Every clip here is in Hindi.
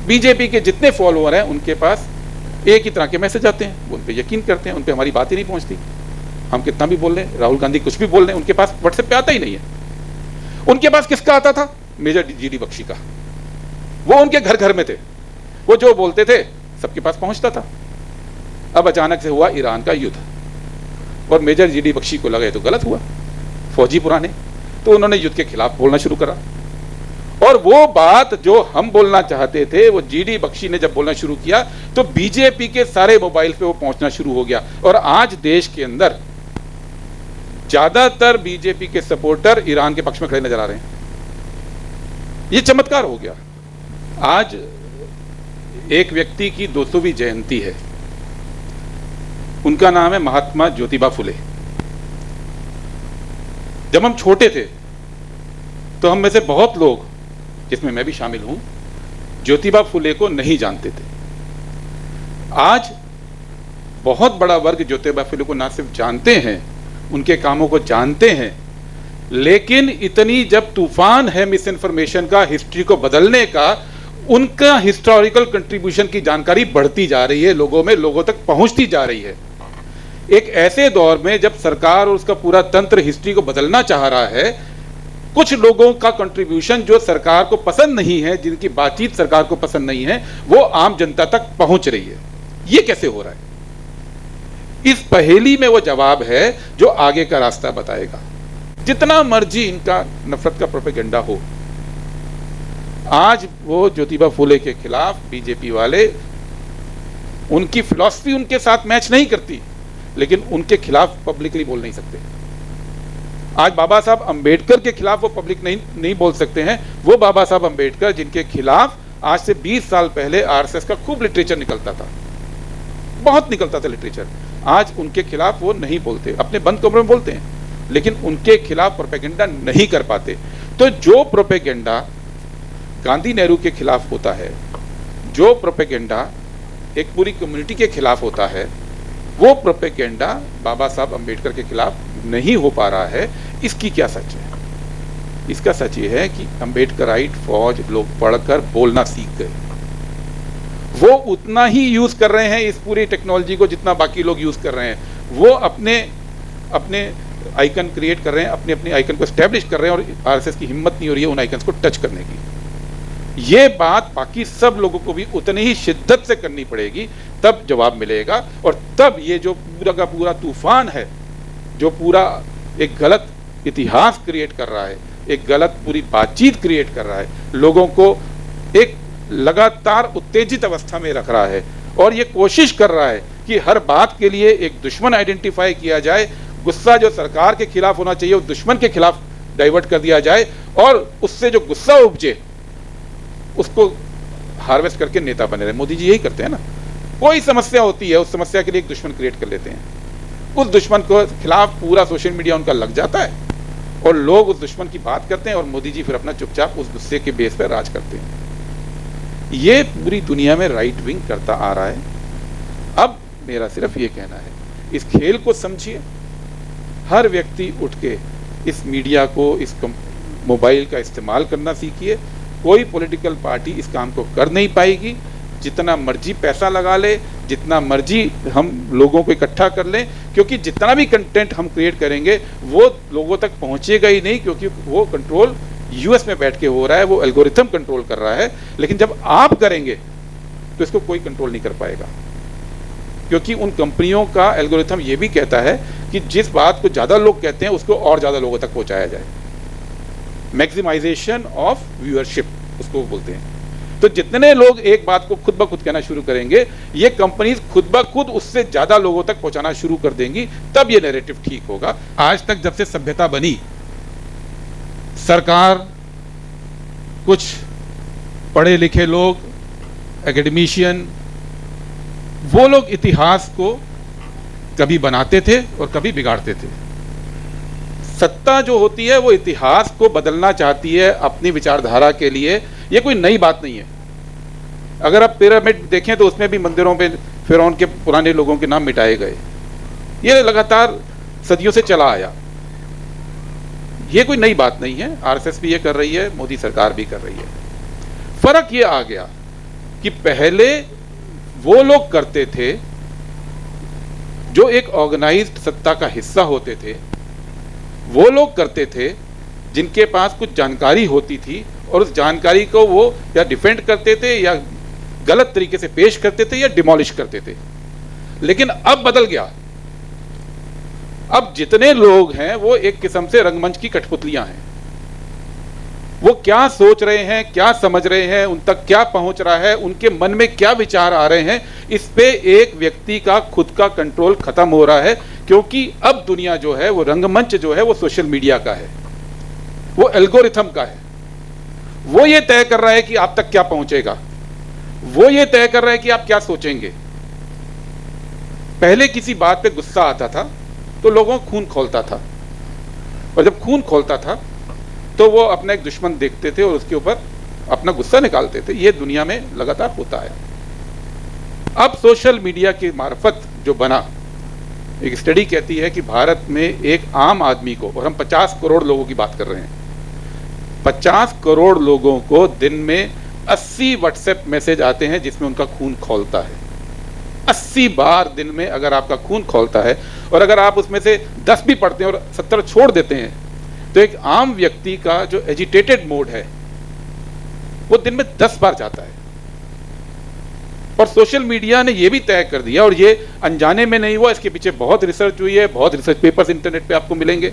बीजेपी के जितने फॉलोअर हैं उनके पास एक ही तरह के मैसेज आते हैं, उन पे यकीन करते हैं, उन पे हमारी बात ही नहीं पहुंचती। हम कितना भी बोल लें, राहुल गांधी कुछ भी बोल लें, उनके पास व्हाट्सएप पे आता ही नहीं है। उनके पास किसका आता था? मेजर जीडी बख्शी का। वो उनके घर घर में थे, वो जो बोलते थे सबके पास पहुंचता था। अब अचानक से हुआ ईरान का युद्ध और मेजर जीडी बख्शी को लगा ये तो गलत हुआ, फौजी पुराने, तो उन्होंने युद्ध के खिलाफ बोलना शुरू करा। और वो बात जो हम बोलना चाहते थे वो जीडी बख्शी ने जब बोलना शुरू किया तो बीजेपी के सारे मोबाइल पे वो पहुंचना शुरू हो गया। और आज देश के अंदर ज्यादातर बीजेपी के सपोर्टर ईरान के पक्ष में खड़े नजर आ रहे हैं। ये चमत्कार हो गया। आज एक व्यक्ति की 200वीं जयंती है, उनका नाम है महात्मा ज्योतिबा फुले। जब हम छोटे थे तो हम में से बहुत लोग, जिसमें मैं भी शामिल हूं, ज्योतिबा फुले को नहीं जानते थे। आज बहुत बड़ा वर्ग ज्योतिबा फुले को ना सिर्फ जानते हैं, उनके कामों को जानते हैं, लेकिन इतनी जब तूफान है मिस इन्फॉर्मेशन का, हिस्ट्री को बदलने का, उनका हिस्टोरिकल कंट्रीब्यूशन की जानकारी बढ़ती जा रही है, लोगों में, लोगों तक पहुंचती जा रही है। एक ऐसे दौर में जब सरकार और उसका पूरा तंत्र हिस्ट्री को बदलना चाह रहा है, कुछ लोगों का कंट्रीब्यूशन जो सरकार को पसंद नहीं है, जिनकी बातचीत सरकार को पसंद नहीं है, वो आम जनता तक पहुंच रही है। ये कैसे हो रहा है? इस पहेली में वो जवाब है जो आगे का रास्ता बताएगा। जितना मर्जी इनका नफरत का प्रोपेगेंडा हो, आज वो ज्योतिबा फुले के खिलाफ बीजेपी वाले, उनकी फिलॉसफी उनके साथ मैच नहीं करती, लेकिन उनके खिलाफ पब्लिकली बोल नहीं सकते। आज बाबा साहब अंबेडकर के खिलाफ वो पब्लिक नहीं बोल सकते हैं। वो बाबा साहब अंबेडकर जिनके खिलाफ आज से 20 साल पहले आरएसएस का खूब लिटरेचर निकलता था, बहुत निकलता था लिटरेचर, आज उनके खिलाफ वो नहीं बोलते, अपने बंद कमरे में बोलते हैं, लेकिन उनके खिलाफ प्रोपेगेंडा नहीं कर पाते। तो जो प्रोपेगेंडा गांधी नेहरू के खिलाफ होता है, जो प्रोपेगेंडा एक पूरी कम्युनिटी के खिलाफ होता है, वो प्रोपेगेंडा बाबा साहब अंबेडकर के खिलाफ नहीं हो पा रहा है। इसकी क्या सच है? इसका सच ये है कि अंबेडकराइट फौज लोग पढ़कर बोलना सीख गए। वो उतना ही यूज कर रहे हैं इस पूरी टेक्नोलॉजी को जितना बाकी लोग यूज कर रहे हैं। वो अपने अपने आइकन क्रिएट कर रहे हैं, अपने अपने आइकन को स्टैब्लिश कर रहे हैं, और आरएसएस की हिम्मत नहीं हो रही है उन आइकन्स को टच करने की। ये बात बाकी सब लोगों को भी उतनी ही शिद्दत से करनी पड़ेगी, तब जवाब मिलेगा। और तब ये जो पूरा का पूरा तूफान है, जो पूरा एक गलत इतिहास क्रिएट कर रहा है, एक गलत पूरी बातचीत क्रिएट कर रहा है, लोगों को एक लगातार उत्तेजित अवस्था में रख रहा है, और ये कोशिश कर रहा है कि हर बात के लिए एक दुश्मन आइडेंटिफाई किया जाए। गुस्सा जो सरकार के खिलाफ होना चाहिए वो दुश्मन के खिलाफ डाइवर्ट कर दिया जाए, और उससे जो गुस्सा उपजे उसको हार्वेस्ट करके नेता बने रहे। मोदी जी यही करते हैं ना, कोई समस्या होती है उस समस्या के लिए एक दुश्मन क्रिएट कर लेते हैं, उस दुश्मन को खिलाफ पूरा सोशल मीडिया उनका लग जाता है, और लोग उस दुश्मन की बात करते हैं, और मोदी जी फिर अपना चुपचाप उस गुस्से के बेस पर राज करते हैं। ये पूरी दुनिया में राइट विंग करता आ रहा है। अब मेरा सिर्फ ये कहना है, इस खेल को समझिए, हर व्यक्ति उठ के इस मीडिया को, इस मोबाइल का इस्तेमाल करना सीखिए। कोई पॉलिटिकल पार्टी इस काम को कर नहीं पाएगी। जितना मर्जी पैसा लगा ले, जितना मर्जी हम लोगों को इकट्ठा कर लें, क्योंकि जितना भी कंटेंट हम क्रिएट करेंगे वो लोगों तक पहुंचेगा ही नहीं, क्योंकि वो कंट्रोल यूएस में बैठ के हो रहा है, वो एल्गोरिथम कंट्रोल कर रहा है। लेकिन जब आप करेंगे तो इसको कोई कंट्रोल नहीं कर पाएगा, क्योंकि उन कंपनियों का एल्गोरिथम ये भी कहता है कि जिस बात को ज़्यादा लोग कहते हैं उसको और ज़्यादा लोगों तक पहुंचाया जाए। मैक्सिमाइजेशन ऑफ व्यूअरशिप उसको बोलते हैं। तो जितने लोग एक बात को खुद ब खुद कहना शुरू करेंगे, ये कंपनीज खुद ब खुद उससे ज्यादा लोगों तक पहुंचाना शुरू कर देंगी, तब ये नैरेटिव ठीक होगा। आज तक जब से सभ्यता बनी, सरकार, कुछ पढ़े लिखे लोग, एकेडमिशियन, वो लोग इतिहास को कभी बनाते थे और कभी बिगाड़ते थे। सत्ता जो होती है वो इतिहास को बदलना चाहती है अपनी विचारधारा के लिए। ये कोई नई बात नहीं है। अगर आप पिरामिड देखें तो उसमें भी मंदिरों पे फिरौन के पुराने लोगों के नाम मिटाए गए। ये लगातार सदियों से चला आया, ये कोई नई बात नहीं है। आरएसएस भी ये कर रही है, मोदी सरकार भी कर रही है। फर्क ये आ गया कि पहले वो लोग करते थे जो एक ऑर्गेनाइज्ड सत्ता का हिस्सा होते थे, वो लोग करते थे जिनके पास कुछ जानकारी होती थी और उस जानकारी को वो या डिफेंड करते थे या गलत तरीके से पेश करते थे या डिमोलिश करते थे। लेकिन अब बदल गया। अब जितने लोग हैं वो एक किस्म से रंगमंच की कठपुतलियां हैं। वो क्या सोच रहे हैं, क्या समझ रहे हैं, उन तक क्या पहुंच रहा है, उनके मन में क्या विचार आ रहे हैं, इस पे एक व्यक्ति का खुद का कंट्रोल खत्म हो रहा है। क्योंकि अब दुनिया जो है वो रंगमंच जो है वो सोशल मीडिया का है, वो एल्गोरिथम का है। वो ये तय कर रहा है कि आप तक क्या पहुंचेगा, वो ये तय कर रहा है कि आप क्या सोचेंगे। पहले किसी बात पे गुस्सा आता था तो लोगों को खून खौलता था, और जब खून खौलता था तो वो अपना एक दुश्मन देखते थे और उसके ऊपर अपना गुस्सा निकालते थे। ये दुनिया में लगातार होता है। अब सोशल मीडिया की मार्फत जो बना, एक स्टडी कहती है कि भारत में एक आम आदमी को, और हम 50 करोड़ लोगों की बात कर रहे हैं, 50 करोड़ लोगों को दिन में 80 व्हाट्सएप मैसेज आते हैं जिसमें उनका खून खौलता है। 80 बार दिन में अगर आपका खून खौलता है, और अगर आप उसमें से 10 भी पढ़ते हैं और 70 छोड़ देते हैं, तो एक आम व्यक्ति का जो एजिटेटेड मोड है वो दिन में 10 बार जाता है। और सोशल मीडिया ने ये भी तय कर दिया, और ये अनजाने में नहीं हुआ, इसके पीछे बहुत रिसर्च हुई है, बहुत रिसर्च पेपर्स इंटरनेट पे आपको मिलेंगे,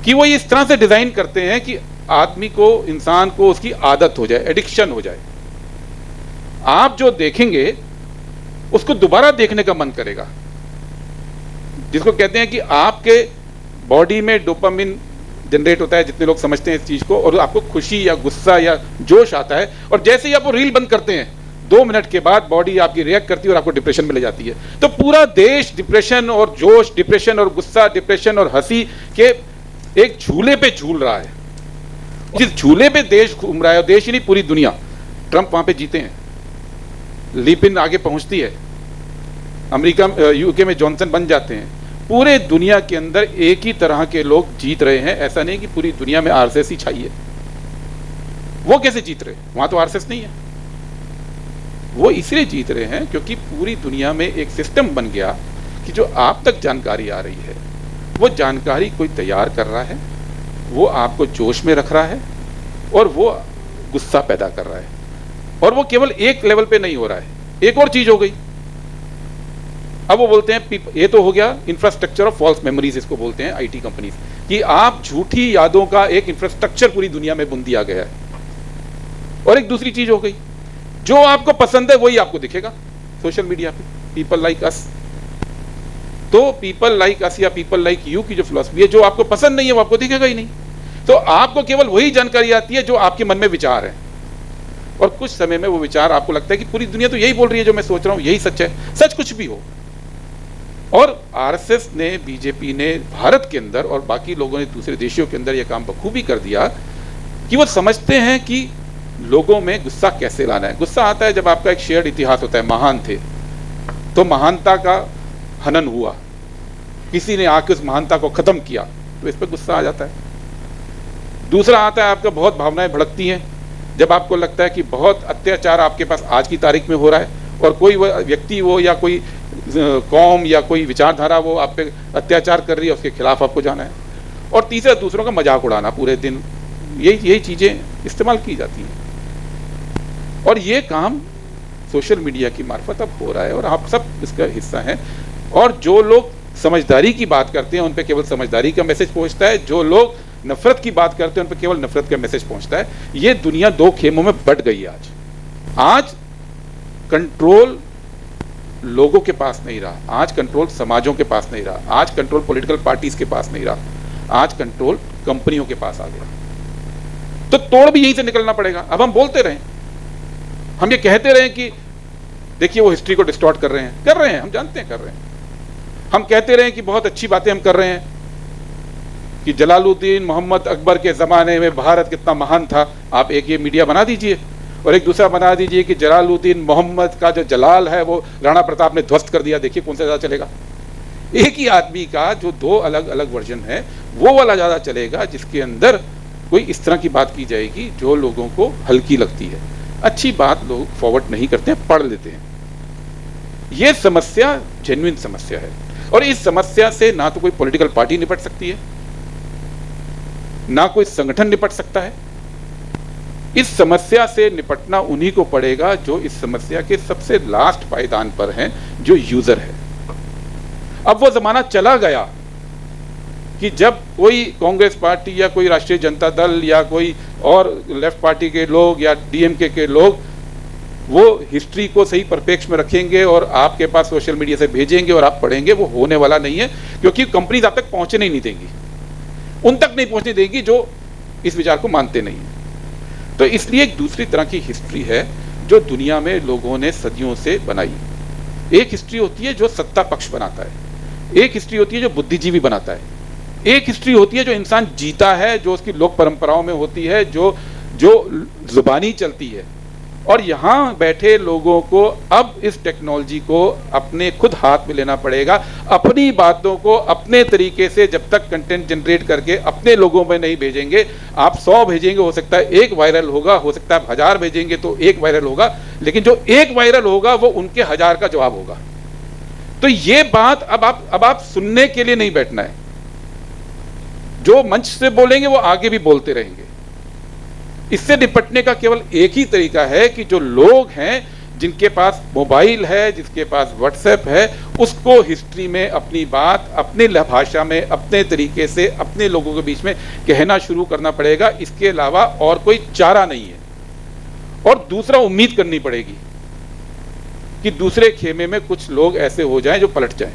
कि वो इस तरह से डिजाइन करते हैं कि आदमी को, इंसान को उसकी आदत हो जाए, एडिक्शन हो जाए। आप जो देखेंगे उसको दोबारा देखने का मन करेगा, जिसको कहते हैं कि आपके बॉडी में डोपामिन जनरेट होता है, जितने लोग समझते हैं इस चीज को, और आपको खुशी या गुस्सा या जोश आता है, और जैसे ही आप वो रील बंद करते हैं 2 मिनट के बाद बॉडी आपकी रिएक्ट करती है और आपको डिप्रेशन में ले जाती है। तो पूरा देश डिप्रेशन और जोश, डिप्रेशन और गुस्सा, डिप्रेशन और हंसी के एक झूले पे झूल रहा है। जिस झूले पे देश घूम रहा है, और देश ही नहीं पूरी दुनिया, ट्रंप वहां पे जीते हैं, लिपिन आगे पहुंचती है, अमेरिका यूके में जॉनसन बन जाते हैं, पूरे दुनिया के अंदर एक ही तरह के लोग जीत रहे हैं। ऐसा नहीं कि पूरी दुनिया में आरएसएस ही छाई है। वो कैसे जीत रहे? वहां तो आरएसएस नहीं है। वो इसलिए जीत रहे हैं क्योंकि पूरी दुनिया में एक सिस्टम बन गया कि जो आप तक जानकारी आ रही है, वो जानकारी कोई तैयार कर रहा है, वो आपको जोश में रख रहा है, और वो गुस्सा पैदा कर रहा है। और वो केवल एक लेवल पे नहीं हो रहा है, एक और चीज हो गई। अब वो बोलते हैं, ये तो हो गया इंफ्रास्ट्रक्चर ऑफ फॉल्स मेमोरीज, इसको बोलते हैं आईटी कंपनीज, कि आप झूठी यादों का एक इंफ्रास्ट्रक्चर पूरी दुनिया में बुन दिया गया है। और एक दूसरी चीज हो गई, जो आपको पसंद है वही आपको दिखेगा सोशल मीडिया पे, पीपल लाइक अस। तो पीपल लाइक अस या पीपल लाइक यू की जो फिलॉसफी है, जो आपको पसंद नहीं है वो आपको दिखेगा ही नहीं। तो आपको केवल वही जानकारी आती है जो आपके मन में विचार है, और कुछ समय में वो विचार आपको लगता है कि पूरी दुनिया तो यही बोल रही है, जो मैं सोच रहा हूं यही सच है। सच कुछ भी हो। और आरएसएस ने, बीजेपी ने भारत के अंदर और बाकी लोगों ने दूसरे देशों के अंदर यह काम बखूबी कर दिया कि वो समझते हैं कि लोगों में गुस्सा कैसे लाना है। गुस्सा आता है जब आपका एक शेयर्ड इतिहास होता है, महान थे तो महानता का हनन हुआ, किसी ने आके उस महानता को खत्म किया, तो इस पर गुस्सा आ जाता है। दूसरा आता है आपका बहुत भावनाएं भड़कती हैं, जब आपको लगता है कि बहुत अत्याचार आपके पास आज की तारीख में हो रहा है, और कोई व्यक्ति वो या कोई कौम या कोई विचारधारा वो आप पे अत्याचार कर रही है, उसके खिलाफ आपको जाना है। और तीसरा दूसरों का मजाक उड़ाना पूरे दिन, यही चीजें इस्तेमाल की जाती हैं। और ये काम सोशल मीडिया की मार्फत अब हो रहा है, और आप सब इसका हिस्सा हैं। और जो लोग समझदारी की बात करते हैं उन पे केवल समझदारी का मैसेज पहुंचता है, जो लोग नफरत की बात करते हैं उन पे केवल नफरत का मैसेज पहुंचता है। ये दुनिया 2 खेमों में बट गई है आज कंट्रोल लोगों के पास नहीं रहा, आज कंट्रोल समाजों के पास नहीं रहा, आज कंट्रोल पॉलिटिकल पार्टीज के पास नहीं रहा, आज कंट्रोल कंपनियों के पास आ गया। तो तोड़ भी यहीं से निकलना पड़ेगा। अब हम बोलते रहें, हम ये कहते रहें कि देखिए वो हिस्ट्री को डिस्टॉर्ट कर रहे हैं, हम जानते हैं कर रहे हैं। हम कहते रहें कि बहुत अच्छी बातें हम कर रहे हैं, कि जलालुद्दीन मोहम्मद अकबर के ज़माने में भारत कितना महान था। आप एक ये मीडिया बना दीजिए और एक दूसरा बना दीजिए कि जलालुद्दीन मोहम्मद का जो जलाल है वो राणा प्रताप ने ध्वस्त कर दिया, देखिए कौन सा ज़्यादा चलेगा। एक ही आदमी का जो 2 अलग अलग वर्जन है वो वाला ज़्यादा चलेगा, जिसके अंदर कोई इस तरह की बात की जाएगी जो लोगों को हल्की लगती है। अच्छी बात लोग फॉरवर्ड नहीं करते हैं, पढ़ लेते हैं। यह समस्या जेन्युइन समस्या है और इस समस्या से ना तो कोई पॉलिटिकल पार्टी निपट सकती है, ना कोई संगठन निपट सकता है। इस समस्या से निपटना उन्हीं को पड़ेगा जो इस समस्या के सबसे लास्ट पायदान पर हैं, जो यूजर है। अब वो जमाना चला गया कि जब कोई कांग्रेस पार्टी या कोई राष्ट्रीय जनता दल या कोई और लेफ्ट पार्टी के लोग या डीएमके के लोग वो हिस्ट्री को सही परिप्रेक्ष्य में रखेंगे और आपके पास सोशल मीडिया से भेजेंगे और आप पढ़ेंगे, वो होने वाला नहीं है, क्योंकि कंपनीज आप तक पहुंचने ही नहीं देंगी, उन तक नहीं पहुंचने देगी जो इस विचार को मानते नहीं है। तो इसलिए एक दूसरी तरह की हिस्ट्री है जो दुनिया में लोगों ने सदियों से बनाई। एक हिस्ट्री होती है जो सत्ता पक्ष बनाता है, एक हिस्ट्री होती है जो बुद्धिजीवी बनाता है, एक हिस्ट्री होती है जो इंसान जीता है, जो उसकी लोक परंपराओं में होती है, जो जुबानी चलती है। और यहां बैठे लोगों को अब इस टेक्नोलॉजी को अपने खुद हाथ में लेना पड़ेगा, अपनी बातों को अपने तरीके से जब तक कंटेंट जनरेट करके अपने लोगों में नहीं भेजेंगे। आप 100 भेजेंगे, हो सकता है एक वायरल होगा, हो सकता है आप 1000 भेजेंगे तो एक वायरल होगा, लेकिन जो एक वायरल होगा वो उनके 1000 का जवाब होगा। तो ये बात अब आप सुनने के लिए नहीं बैठना है, जो मंच से बोलेंगे वो आगे भी बोलते रहेंगे। इससे निपटने का केवल एक ही तरीका है कि जो लोग हैं, जिनके पास मोबाइल है, जिसके पास व्हाट्सएप है, उसको हिस्ट्री में अपनी बात अपने भाषा में अपने तरीके से अपने लोगों के बीच में कहना शुरू करना पड़ेगा। इसके अलावा और कोई चारा नहीं है। और दूसरा, उम्मीद करनी पड़ेगी कि दूसरे खेमे में कुछ लोग ऐसे हो जाएं जो पलट जाएं।